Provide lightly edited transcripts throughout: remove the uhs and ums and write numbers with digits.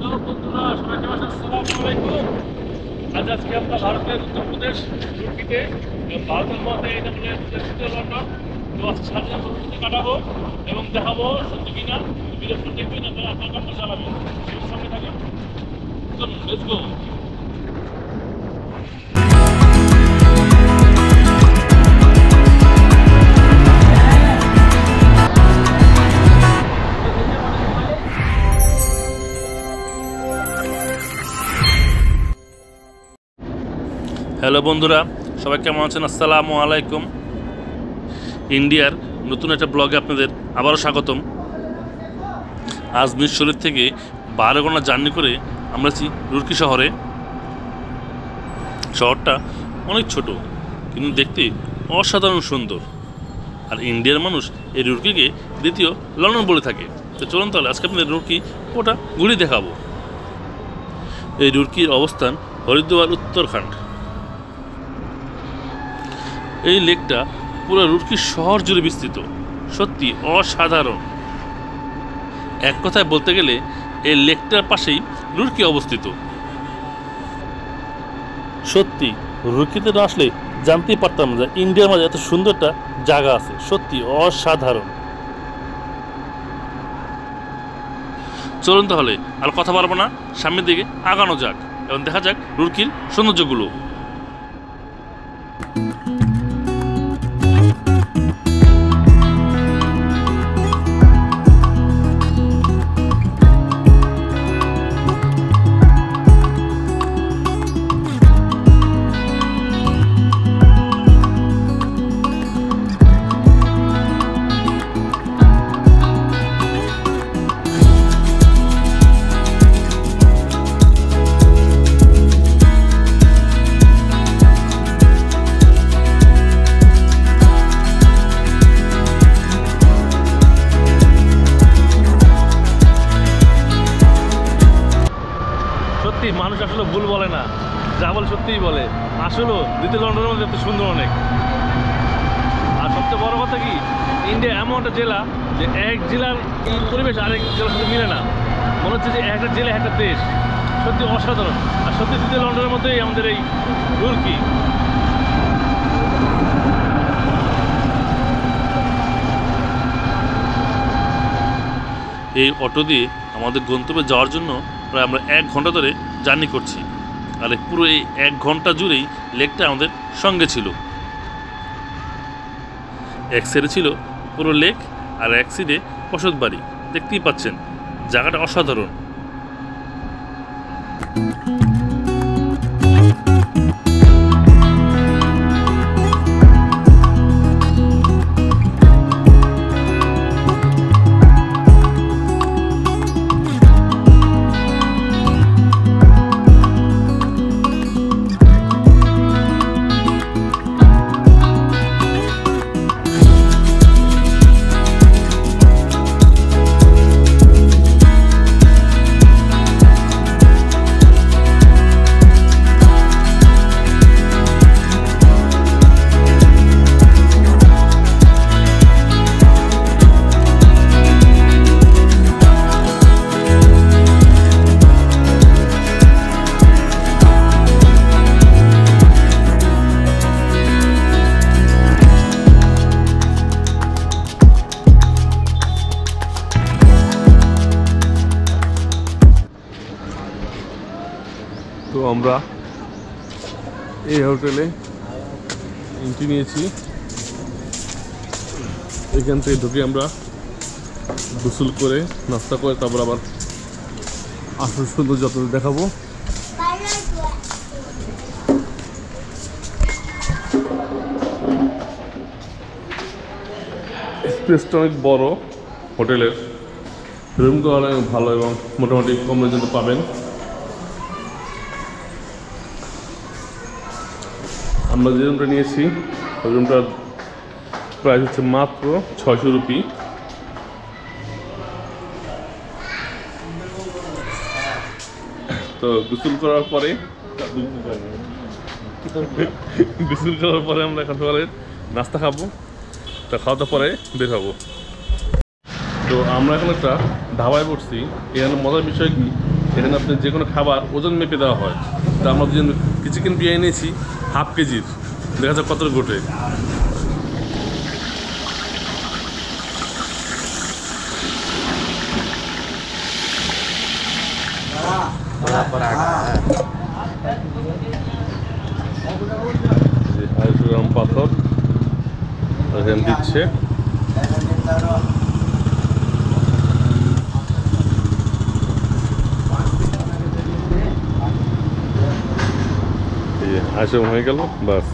Hello বন্ধুরা, সবাইকে আসসালামু আলাইকুম। আজকে আমরা ভারতের উত্তরপ্রদেশ রুটকিতে ভারতের মধ্যে এটা বলে দ্বিতীয় লন্ডন। তো আজকে সারাদিন রুটকিতে কাটাবো এবং দেখাবো সত্যি কিনা ভিডিও দেখবেন, আপনারা আপনার কাছে চালাবেন, সেগুলোর সঙ্গে থাকেন। চলুন, লেটস গো। হ্যালো বন্ধুরা, সবাই কেমন আছেন? আসসালামু আলাইকুম। ইন্ডিয়ার নতুন একটা ব্লগে আপনাদের আবারও স্বাগতম। আজমির শরীফ থেকে 12 ঘন্টা জার্নি করে আমরা আছি রুরকি শহরে। শহরটা অনেক ছোট কিন্তু দেখতে অসাধারণ সুন্দর। আর ইন্ডিয়ার মানুষ এই রুরকিকে দ্বিতীয় লন্ডন বলে থাকে। তো চলুন তাহলে আজকে আপনাদের রুরকি ওটা ঘুরে দেখাবো। এই রুরকির অবস্থান হরিদ্বার, উত্তরাখণ্ড। এই লেকটা পুরো রুরকি শহর জুড়ে বিস্তৃত, সত্যি অসাধারণ। এক কথায় বলতে গেলে এই লেকটার পাশেই রুরকি অবস্থিত। সত্যি রুরকিতে না আসলে জানতেই পারতাম না ইন্ডিয়ার মাঝে এত সুন্দর একটা জায়গা আছে, সত্যি অসাধারণ। চলুন তাহলে আর কথা বলবো না, সামনের দিকে আগানো যাক এবং দেখা যাক রুরকির সৌন্দর্যগুলো। মানুষ আসলে ভুল বলে না, যা বলে সত্যিই বলে। আসলে দ্বিতীয় লন্ডনের মধ্যে এত সুন্দর অনেক। আর সবচেয়ে বড় কথা কি, ইন্ডিয়া এমন একটা জেলা যে এক জেলার পরিবেশ আরেক জেলার সাথে মিলে না, মনে হচ্ছে যে একটা জেলা একটা দেশ। সত্যি অসাধারণ। আর সত্যি দ্বিতীয় লন্ডনের মধ্যেই আমাদের এই রুরকি। এই অটো দিয়ে আমাদের গন্তব্যে যাওয়ার জন্য প্রায় আমরা 1 ঘন্টা ধরে জার্নি করছি। আর পুরো এই 1 ঘন্টা জুড়েই লেকটা আমাদের সঙ্গে ছিল। এক সাইডে ছিল পুরো লেক আর এক সাইডে বসত বাড়ি। দেখতেই পাচ্ছেন জায়গাটা অসাধারণ। তো আমরা এই হোটেলে এন্ট্রি নিয়েছি। এখান থেকে ঢুকে আমরা গোসল করে নাস্তা করে তারপর আবার আসল সুন্দর যত দেখাবো। স্পেসটা অনেক বড় হোটেলের, রুমগুলো অনেক ভালো এবং মোটামুটি কম রেঞ্জে পাবেন। আমরা যে রুমটা নিয়েছি ওই রুমটার প্রাইস হচ্ছে মাত্র 600 রুপি। তো গোসল করার পরে আমরা এখন সকালে নাস্তা খাবো, তা খাওয়া দাওয়ার পরে বের হবো। তো আমরা এখন একটা ধাবায় পড়ছি। এখানে মজার বিষয় কি, এখানে আপনি যে কোনো খাবার ওজন মেপে দেওয়া হয়। তো আমরা দুজন চিকেন বিরিয়ানি নিয়েছি হাফ কেজির, দেখা যাক কত গোটে। গ্রাম পাথর দিচ্ছে। আইসব হয়ে গেল, বাস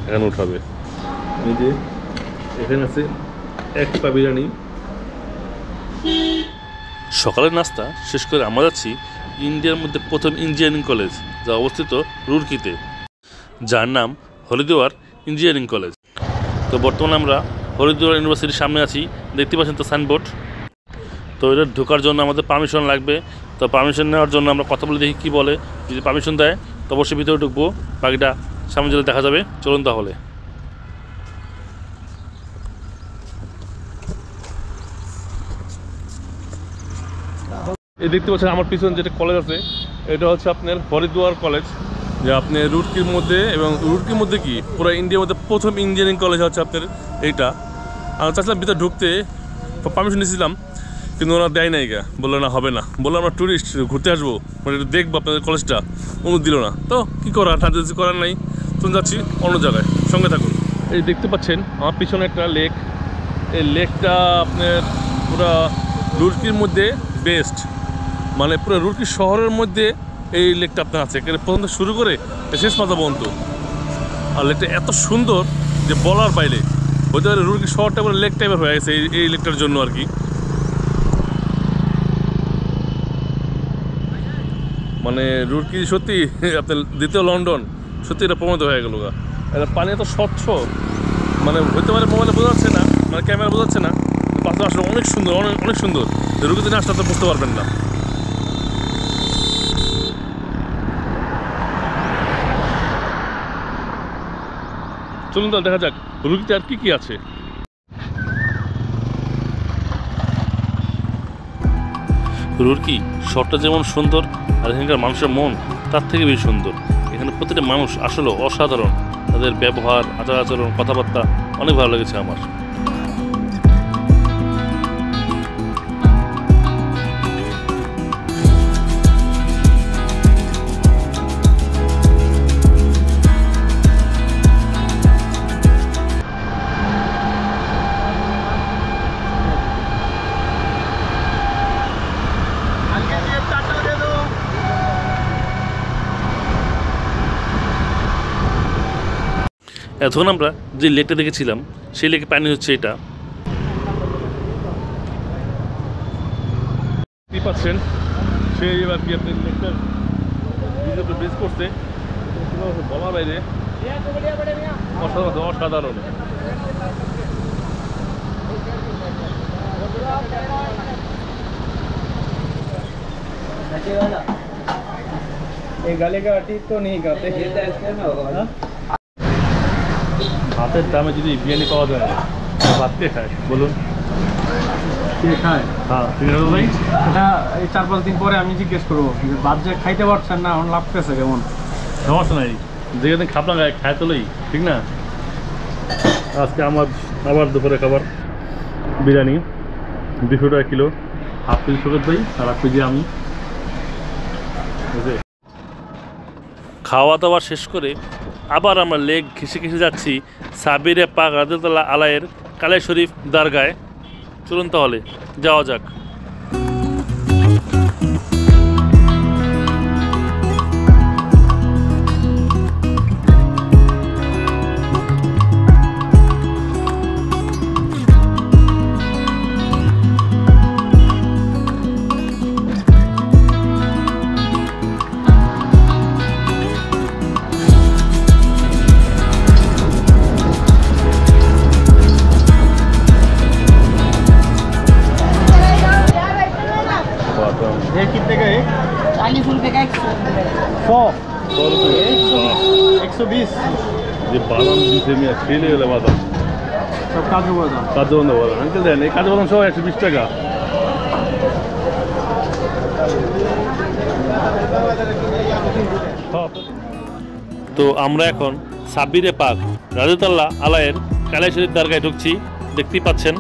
এখানে উঠাবে। এই যে এখানে আছে একটা বিরিয়ানি। সকালের নাস্তা শেষ করে আমরা যাচ্ছি ইন্ডিয়ার মধ্যে প্রথম ইঞ্জিনিয়ারিং কলেজ, যা অবস্থিত রুরকিতে, যার নাম হরিদ্বার ইঞ্জিনিয়ারিং কলেজ। তো বর্তমানে আমরা হরিদ্বার ইউনিভার্সিটির সামনে আছি, দেখতে পাচ্ছেন তো সাইনবোর্ড। তো এটা ঢোকার জন্য আমাদের পারমিশন লাগবে। তো পারমিশন নেওয়ার জন্য আমরা কথা বলে দেখি কী বলে। যদি পারমিশন দেয় তো অবশ্যই ভিতরে ঢুকবো, বাকিটা সামনে যেতে দেখা যাবে। চলুন তাহলে। এই দেখতে পাচ্ছেন আমার পিছনে যেটা কলেজ আছে, এটা হচ্ছে আপনার হরিদ্বার কলেজ, যে আপনি রুরকির মধ্যে, এবং রুরকির মধ্যে কি পুরো ইন্ডিয়ার মধ্যে প্রথম ইঞ্জিনিয়ারিং কলেজ হচ্ছে আপনার এইটা। আমরা চাচ্ছিলাম ভিতরে ঢুকতে, পারমিশন নিয়েছিলাম, কিন্তু ওরা দেয় নাই, বললো না হবে না, বললো আমরা ট্যুরিস্ট ঘুরতে আসবো, মানে একটু দেখবো আপনাদের কলেজটা, অনুমতি দিল না। তো কী করার, ট্রান্সলেশন করার নাই, চলে যাচ্ছি অন্য জায়গায়, সঙ্গে থাকুন। এই দেখতে পাচ্ছেন আমার পিছনে একটা লেক, এই লেকটা আপনার পুরো রুরকির মধ্যে বেস্ট, মানে পুরো রুরকি শহরের মধ্যে এই লেকটা আপনার আছে, প্রথম শুরু করে শেষ মাথা পর্যন্ত। আর লেকটা এত সুন্দর যে বলার বাইরে, হতে পারে রুরকি শহরটা পুরো লেক টাইপের হয়ে গেছে এই লেকটার জন্য আর কি। মানে রুরকি সত্যি আপনার দ্বিতীয় লন্ডন, সত্যি এটা প্রমাণিত হয়ে গেল। এটা পানি এত স্বচ্ছ, মানে হতে পারে মোবাইলে বোঝা যাচ্ছে না, মানে ক্যামেরা বোঝা যাচ্ছে না, পাথর আসলে অনেক সুন্দর, অনেক অনেক সুন্দর। রুরকিতে না আসলে তো বুঝতে পারবেন না। চলুন তাহলে দেখা যাক রুরকিতে আর কি আছে। রুরকি শহরটা যেমন সুন্দর, আর এখানকার মানুষের মন তার থেকে বেশি সুন্দর। এখানে প্রতিটা মানুষ আসলে অসাধারণ, তাদের ব্যবহার, আচার আচরণ, কথাবার্তা অনেক ভালো লেগেছে আমার। এখন আমরা যে লেকটা দেখেছিলাম সেই লেকে পানি হচ্ছে এটা। কি পাচ্ছেন সেই এবার কি আপনি লেকটার ব্রিজ করছে, বলার বাইরে অসাধারণ। ভাতের দামে যদি বিরিয়ানি পাওয়া যায়, ভাত কে খায় বলুন? কে খায়? হ্যাঁ, ভাই এটা এই 4-5 দিন পরে আমি জিজ্ঞেস করবো, ভাত যে খাইতে পারছেন না, এখন লাগতেছে কেমন? সমস্যা নাই, যেখানে খাবনা গায়ে খায় তোলেই, ঠিক না? আজকে আমার আবার দুপুরে খাবার বিরিয়ানি 200 টাকা কিলো, হাফ কেজি সুগত ভাই আর 1 কেজি আমি। খাওয়া দাওয়া শেষ করে আবার আমরা লেক ঘেঁষে ঘেঁষে যাচ্ছি সাবিরে পাক রাদিয়াল্লাহু আলাইহির কালে শরীফ দরগায়। চলুন তাহলে যাওয়া যাক। ये कितने का है? 40 रुपए का 100 120 যে বাদাম দিতে নিয়ে খেলে গেলে বাদাম सब काजू बादाम। কাজু বাদাম বলো আঙ্কেল দেন, এই কাজু বাদাম সব 120 টাকা। তো আমরা এখন সাব্বিরে পাক রাদিয়াল্লাহু আলাইহির কালাই শরীফ দরগায় ঢুকছি, দেখতেই পাচ্ছেন।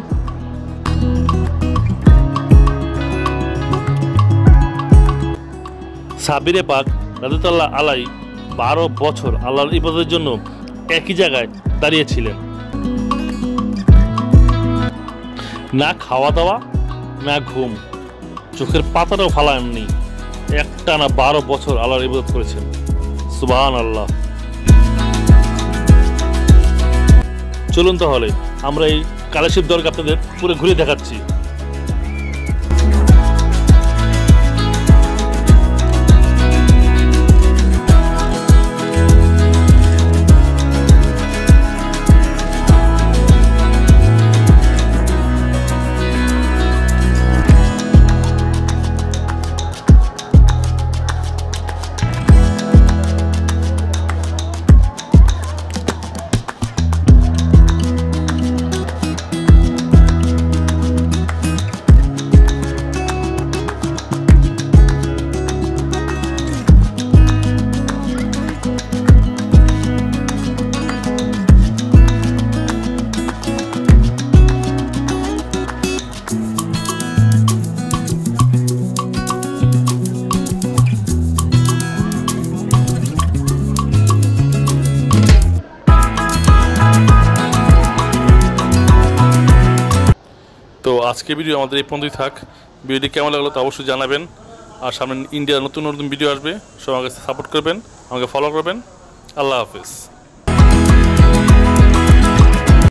সাব্বিরে পাক রাদিয়াল্লাহু আলাইহি 12 বছর আল্লাহর ইবাদতের জন্য একই জায়গায় দাঁড়িয়েছিলেন। না খাওয়া দাওয়া, না ঘুম, চোখের পাতাটাও ফালাননি, একটানা 12 বছর আল্লাহর ইবাদত করেছেন। সুবহানাল্লাহ। চলুন তাহলে আমরা এই কালাই শরীফ দরগা আপনাদের পুরো ঘুরে দেখাচ্ছি। তো আজকের ভিডিও আমাদের এই পর্যন্তই থাক। ভিডিওটি কেমন লাগলো তা অবশ্যই জানাবেন। আর সামনে ইন্ডিয়ার নতুন নতুন ভিডিও আসবে, সবাই আমাকে সাপোর্ট করবেন, আমাকে ফলো করবেন। আল্লাহ হাফেজ।